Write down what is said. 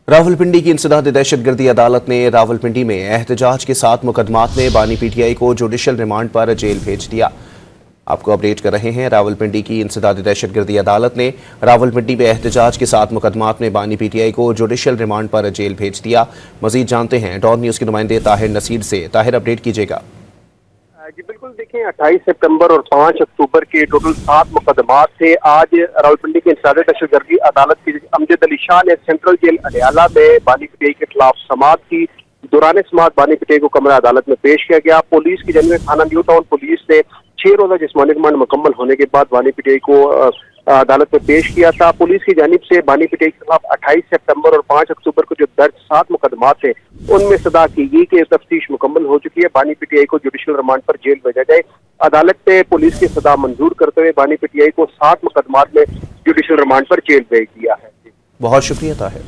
रावलपिंडी की इंसदाद दहशतगर्दी अदालत ने रावलपिंडी में एहतजाज के 7 मुकदमात में बानी पीटीआई को जुडिशल रिमांड पर जेल भेज दिया। आपको अपडेट कर रहे हैं। रावलपिंडी की इंसदाद दहशतगर्दी अदालत ने रावलपिंडी में एहतजाज के 7 मुकदमात में बानी पीटीआई को जुडिशल रिमांड पर जेल भेज दिया। मजीद जानते हैं डॉन न्यूज के नुमाइंदे ताहिर नसीर से। ताहिर, अपडेट कीजिएगा। जी बिल्कुल, देखिए 28 सितंबर और 5 अक्टूबर के टोटल 7 मुकदमात थे। आज रावलपिंडी की इंसदाद दहशतगर्दी अदालत की अमजद अली शाह ने सेंट्रल जेल अडयाला में बानी पीटीआई के खिलाफ समाअत की। दौरान समाअत बानी पीटीआई को कमरा अदालत में पेश किया गया। पुलिस की जानिब थाना न्यू टाउन पुलिस ने 6 रोजा जिस्मानी रिमांड मुकम्मल होने के बाद बानी पीटीआई को अदालत में पेश किया था। पुलिस की जानिब से बानी पीटीआई के खिलाफ 28 सितंबर और 5 अक्टूबर को जो दर्ज 7 मुकदमात थे उनमें सदा की गई कि तफ्तीश मुकम्मल हो चुकी है। बानी पीटीआई को जुडिशल रिमांड पर जेल भेजा जाए। अदालत ने पुलिस की सदा मंजूर करते हुए बानी पीटीआई को 7 मुकदमात में जुडिशल रिमांड पर जेल भेज दिया है। बहुत शुक्रिया ताहिर।